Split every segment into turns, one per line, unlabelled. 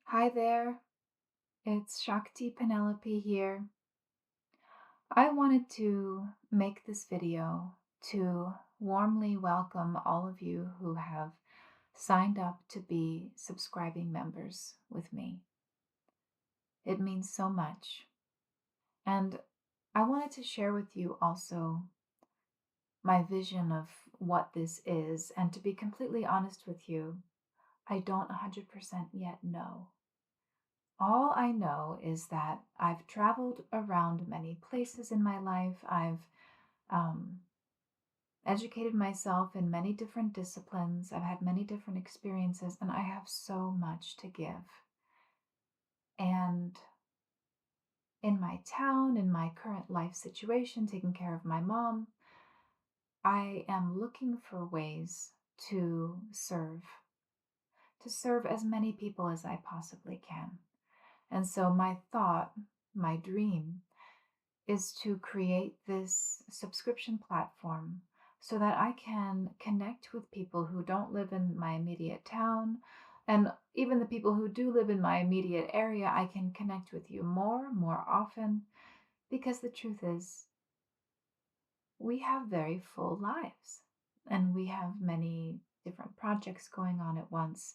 Hi there, it's Shakti Penelope here. I wanted to make this video to warmly welcome all of you who have signed up to be subscribing members with me. It means so much. And I wanted to share with you also my vision of what this is. And to be completely honest with you, I don't 100% yet know. All I know is that I've traveled around many places in my life. I've um, educated myself in many different disciplines. I've had many different experiences, and I have so much to give. And in my town, in my current life situation, taking care of my mom, I am looking for ways to serve as many people as I possibly can. And so my thought, my dream, is to create this subscription platform so that I can connect with people who don't live in my immediate town. And even the people who do live in my immediate area, I can connect with you more often, because the truth is, we have very full lives and we have many different projects going on at once.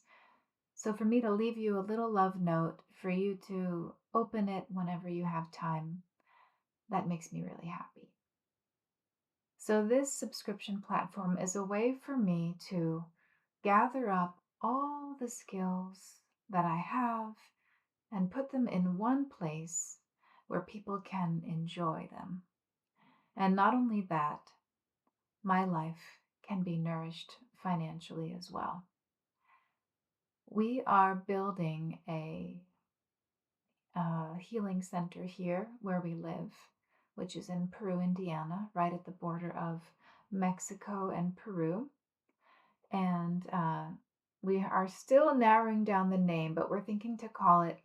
So, for me to leave you a little love note for you to open it whenever you have time, that makes me really happy. So, this subscription platform is a way for me to gather up all the skills that I have and put them in one place where people can enjoy them. And not only that, my life can be nourished financially as well. We are building a healing center here where we live, which is in Peru, Indiana, right at the border of Mexico and Peru. And we are still narrowing down the name, but we're thinking to call it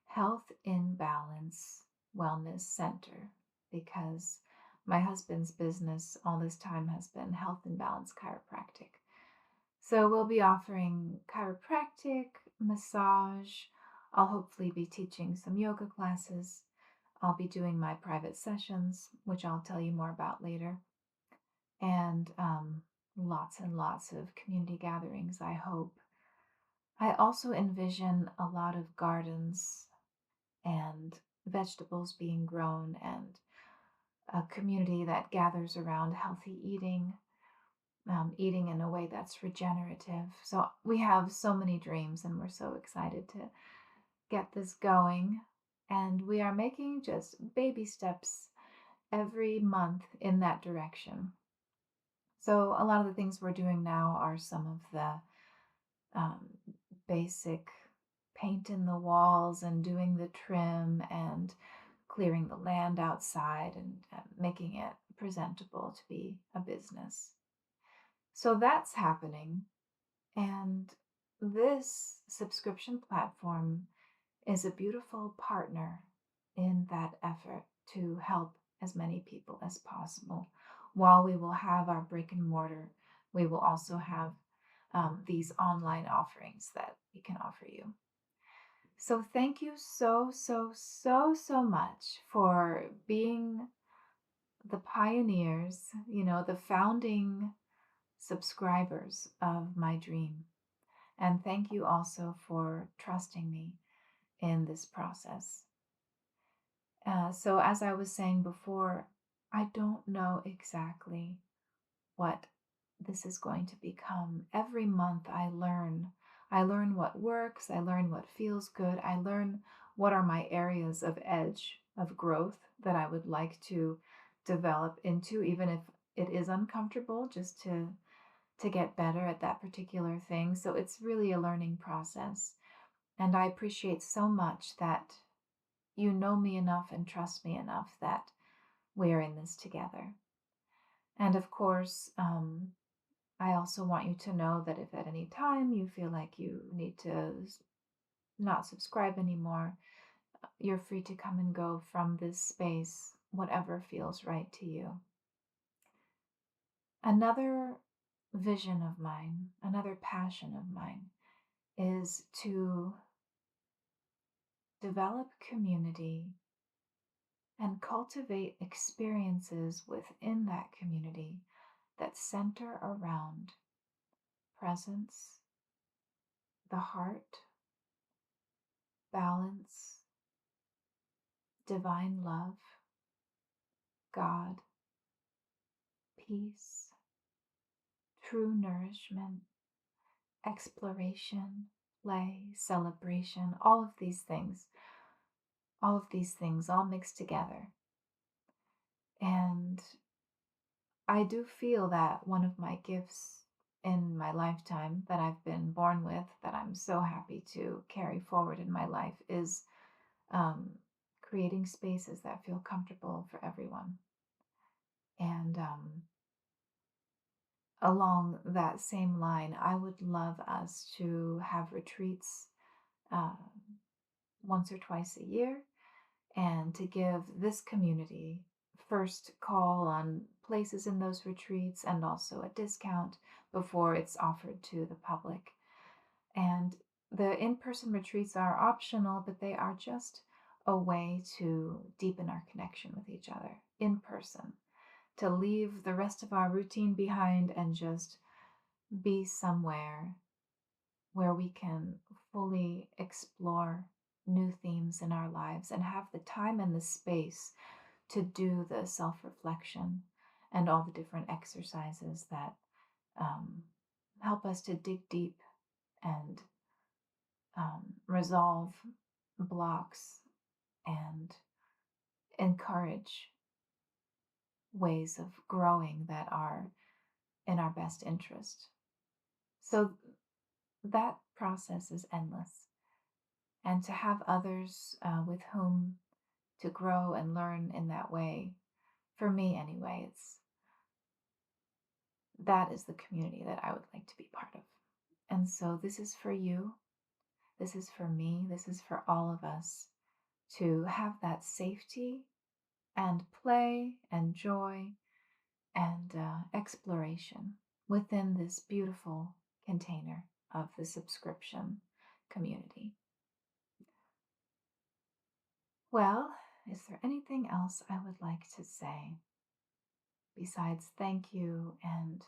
Health in Balance Wellness Center, because my husband's business all this time has been Health in Balance Chiropractic. So we'll be offering chiropractic, massage. I'll hopefully be teaching some yoga classes. I'll be doing my private sessions, which I'll tell you more about later, and lots and lots of community gatherings, I hope. I also envision a lot of gardens and vegetables being grown and a community that gathers around healthy eating, eating in a way that's regenerative. So we have so many dreams and we're so excited to get this going. And we are making just baby steps every month in that direction. So a lot of the things we're doing now are some of the um, basic paint in the walls and doing the trim and clearing the land outside and making it presentable to be a business. So that's happening. And this subscription platform is a beautiful partner in that effort to help as many people as possible. While we will have our brick and mortar, we will also have these online offerings that we can offer you. So, thank you so much for being the pioneers, the founding subscribers of my dream. And thank you also for trusting me in this process. So, as I was saying before, I don't know exactly what this is going to become. Every month I learn. I learn what works, I learn what feels good, I learn what are my areas of edge of growth that I would like to develop into, even if it is uncomfortable, just to get better at that particular thing. So it's really a learning process. And I appreciate so much that you know me enough and trust me enough that we're in this together. And of course, I also want you to know that if at any time you feel like you need to not subscribe anymore, you're free to come and go from this space, whatever feels right to you. Another vision of mine, another passion of mine, is to develop community, and cultivate experiences within that community that center around presence, the heart, balance, divine love, God, peace, true nourishment, exploration, play, celebration, all of these things all mixed together. And I do feel that one of my gifts in my lifetime that I've been born with, that I'm so happy to carry forward in my life, is um, creating spaces that feel comfortable for everyone. And along that same line, I would love us to have retreats uh, once or twice a year and to give this community first call on places in those retreats and also a discount before it's offered to the public. And the in person retreats are optional, but they are just a way to deepen our connection with each other in person, to leave the rest of our routine behind and just be somewhere where we can fully explore new themes in our lives and have the time and the space to do the self reflection and all the different exercises that um, help us to dig deep and resolve blocks and encourage ways of growing that are in our best interest. So that process is endless. And to have others with whom to grow and learn in that way, for me anyway, that is the community that I would like to be part of. And so this is for you. This is for me. This is for all of us to have that safety and play and joy and exploration within this beautiful container of the subscription community. Well, is there anything else I would like to say besides thank you? And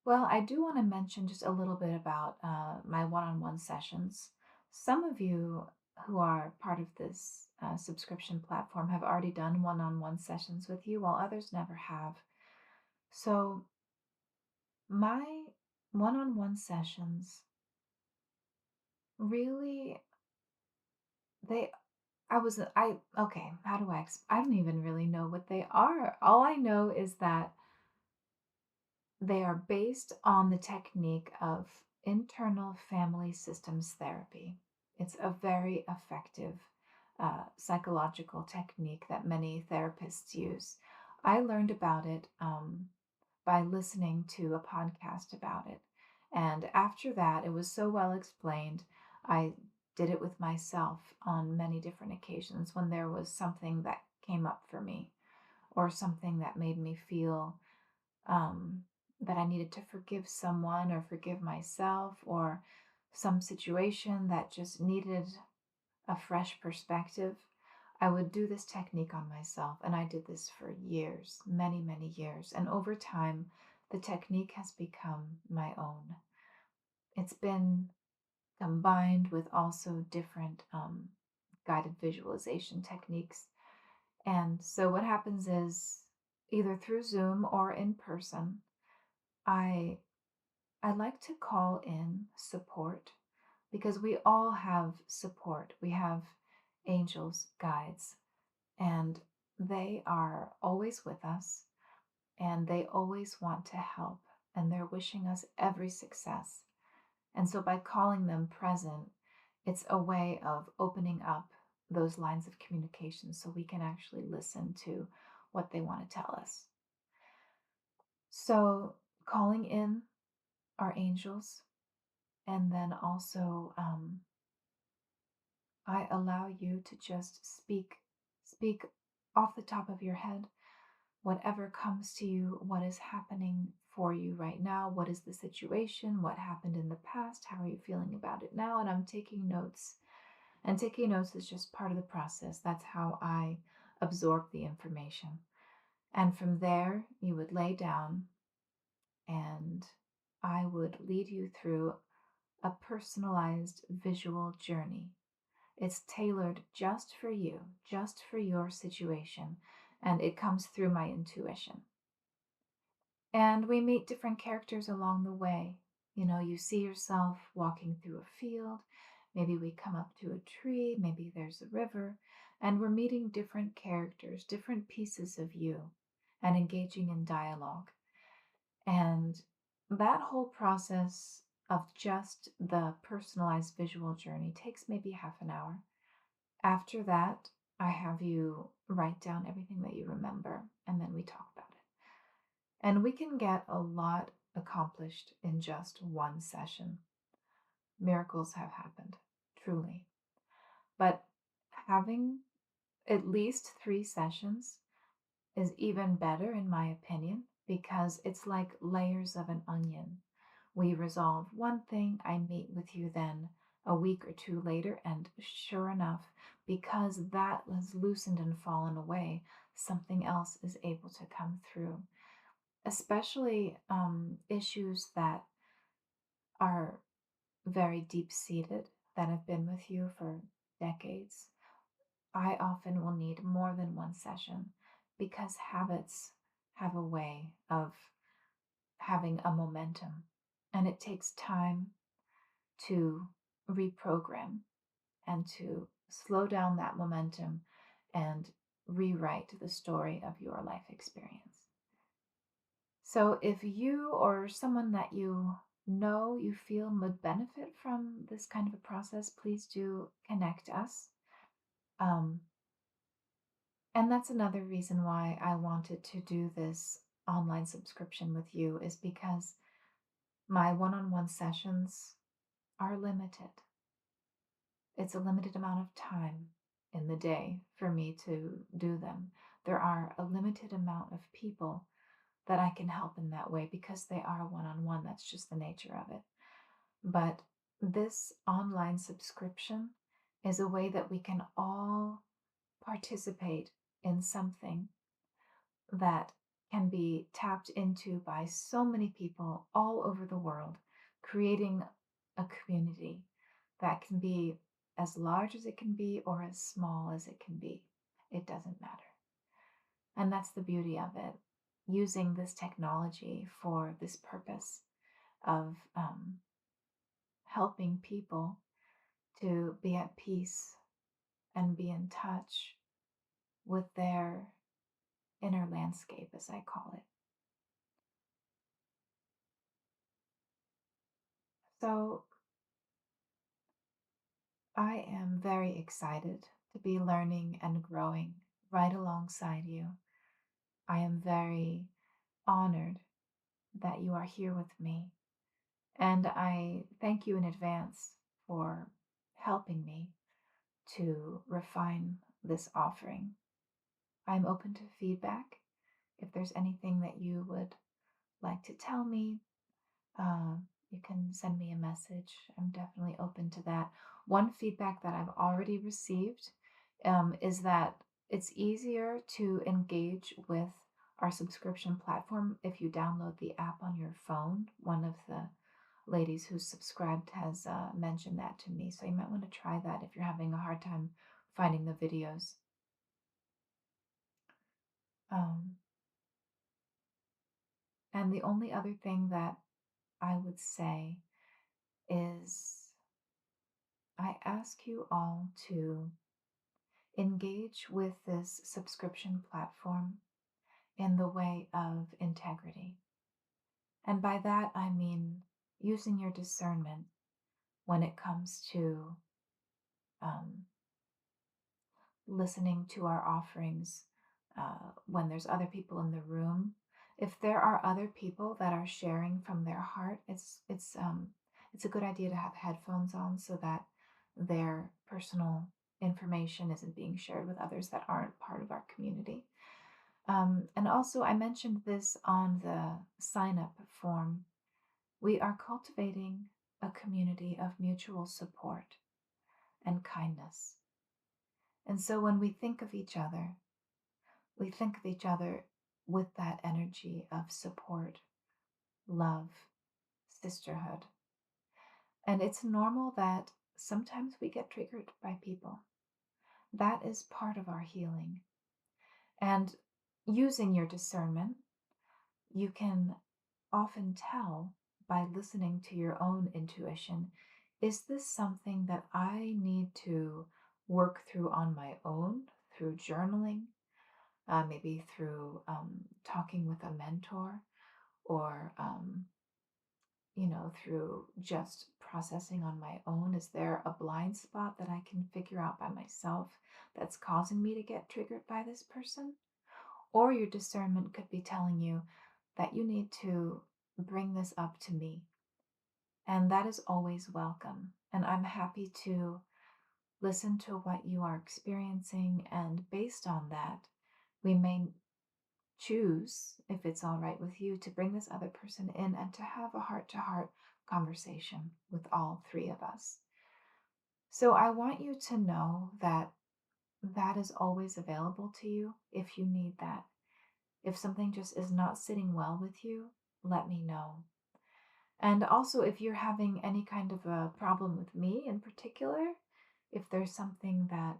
well, I do want to mention just a little bit about my one on one sessions. Some of you who are part of this subscription platform have already done one on one sessions with you, while others never have. So, my one on one sessions really, they, okay, how do I don't even really know what they are. All I know is that they are based on the technique of internal family systems therapy. It's a very effective psychological technique that many therapists use. I learned about it by listening to a podcast about it. And after that, it was so well explained. I did it with myself on many different occasions when there was something that came up for me or something that made me feel um, that I needed to forgive someone or forgive myself, or some situation that just needed a fresh perspective. I would do this technique on myself, and I did this for years, many, many years. And over time, the technique has become my own. It's been combined with also different guided visualization techniques. And so, what happens is either through Zoom or in person, I I like to call in support because we all have support. We have angels, guides, and they are always with us and they always want to help and they're wishing us every success. And so by calling them present, it's a way of opening up those lines of communication so we can actually listen to what they want to tell us. So calling in our angels, and then also I allow you to just speak off the top of your head, whatever comes to you, what is happening for you right now, what is the situation, what happened in the past, how are you feeling about it now, and I'm taking notes And taking notes is just part of the process. That's how I absorb the information. And from there, you would lay down and I would lead you through a personalized visual journey. It's tailored just for you, just for your situation, and it comes through my intuition. And we meet different characters along the way. You know, you see yourself walking through a field. Maybe we come up to a tree. Maybe there's a river. And we're meeting different characters, different pieces of you, and engaging in dialogue. And that whole process of just the personalized visual journey takes maybe half an hour. After that, I have you write down everything that you remember, and then we talk about it. And we can get a lot accomplished in just one session. Miracles have happened, truly. But having at least 3 sessions is even better, in my opinion, because it's like layers of an onion. We resolve one thing, I meet with you then a week or two later, and sure enough, because that was loosened and fallen away, something else is able to come through. Especially issues that are very deep seated, that have been with you for decades. I often will need more than one session because habits have a way of having a momentum, and it takes time to reprogram and to slow down that momentum and rewrite the story of your life experience. So, if you or someone that you know you feel would benefit from this kind of a process, please do connect us. Um, and that's another reason why I wanted to do this online subscription with you, is because my one on one sessions are limited. It's a limited amount of time in the day for me to do them. There are a limited amount of people that I can help in that way because they are one on one. That's just the nature of it. But this online subscription is a way that we can all participate in something that can be tapped into by so many people all over the world, creating a community that can be as large as it can be or as small as it can be. It doesn't matter. And that's the beauty of it, using this technology for this purpose of helping people to be at peace and be in touch with their inner landscape, as I call it. So I am very excited to be learning and growing right alongside you. I am very honored that you are here with me, and I thank you in advance for helping me to refine this offering. I'm open to feedback. If there's anything that you would like to tell me, uh, you can send me a message. I'm definitely open to that. One feedback that I've already received is that it's easier to engage with our subscription platform if you download the app on your phone. One of the ladies who's subscribed has mentioned that to me. So you might want to try that if you're having a hard time finding the videos. Um, and the only other thing that I would say is I ask you all to engage with this subscription platform in the way of integrity. And by that, I mean using your discernment when it comes to um, listening to our offerings when there's other people in the room. If there are other people that are sharing from their heart, it's a good idea to have headphones on so that their personal information isn't being shared with others that aren't part of our community. And also, I mentioned this on the sign up form. We are cultivating a community of mutual support. and kindness. And so when we think of each other with that energy of support, love, sisterhood. And it's normal that sometimes we get triggered by people. That is part of our healing. And using your discernment, you can often tell by listening to your own intuition, is this something that I need to work through on my own through journaling, maybe through talking with a mentor, or through just processing on my own? Is there a blind spot that I can figure out by myself that's causing me to get triggered by this person? Or your discernment could be telling you that you need to bring this up to me. And that is always welcome. And I'm happy to listen to what you are experiencing. And based on that, we may choose, if it's all right with you, to bring this other person in and to have a heart to heart conversation with all three of us. So I want you to know that that is always available to you if you need that. If something just is not sitting well with you, let me know. And also, if you're having any kind of a problem with me in particular, if there's something that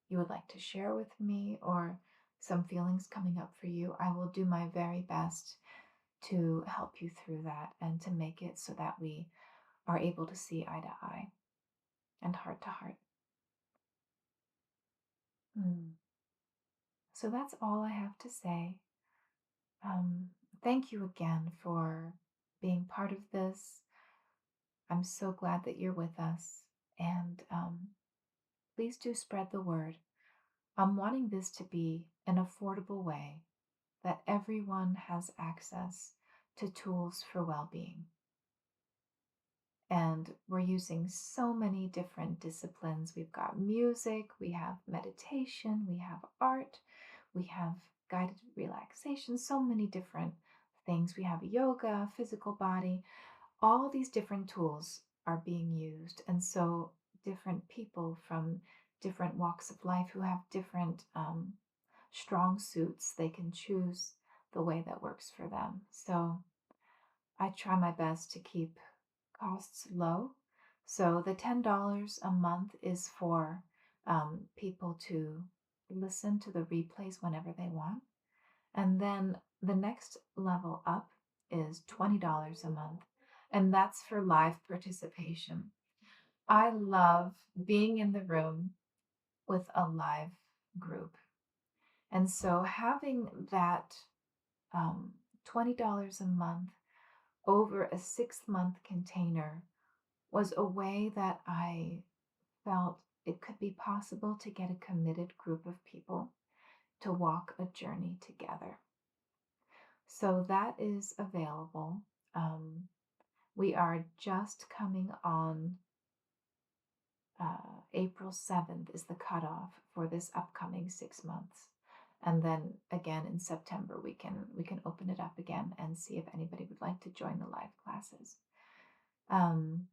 you would like to share with me or some feelings coming up for you, I will do my very best to help you through that and to make it so that we are able to see eye to eye and heart to heart. Mm. So that's all I have to say. Um, Thank you again for being part of this. I'm so glad that you're with us. And please do spread the word. I'm wanting this to be an affordable way that everyone has access to tools for well being. And we're using so many different disciplines. We've got music, we have meditation, we have art, we have guided relaxation, so many different things. We have yoga, physical body, all these different tools are being used. And so, different people from different walks of life who have different strong suits, they can choose the way that works for them. So, I try my best to keep costs low. So the $10 a month is for people to listen to the replays whenever they want. And then the next level up is $20 a month, and that's for live participation. I love being in the room with a live group. And so having that $20 a month over a 6 month container was a way that I felt it could be possible to get a committed group of people to walk a journey together. So that is available. We are just coming on April 7th is the cutoff for this upcoming 6 months. And then again in September we can open it up again and see if anybody would like to join the live classes. Um,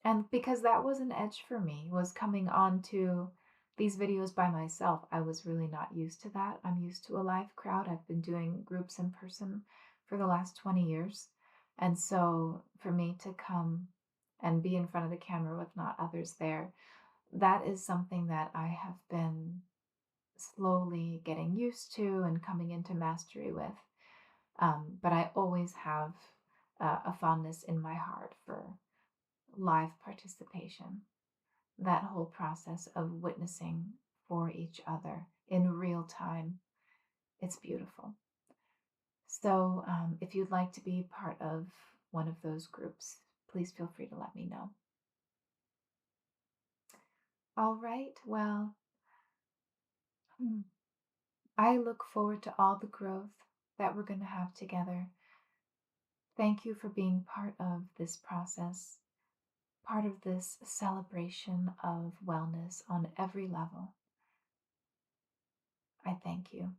And because that was an edge for me, was coming on to these videos by myself. I was really not used to that. I'm used to a live crowd. I've been doing groups in person for the last 20 years. And so for me to come and be in front of the camera with not others there, that is something that I have been slowly getting used to and coming into mastery with. But I always have a fondness in my heart for live participation, that whole process of witnessing for each other in real time. It's beautiful. So, if you'd like to be part of one of those groups, please feel free to let me know. All right, well, hmm, I look forward to all the growth that we're going to have together. Thank you for being part of this process, part of this celebration of wellness on every level. I thank you,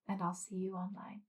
and I'll see you online.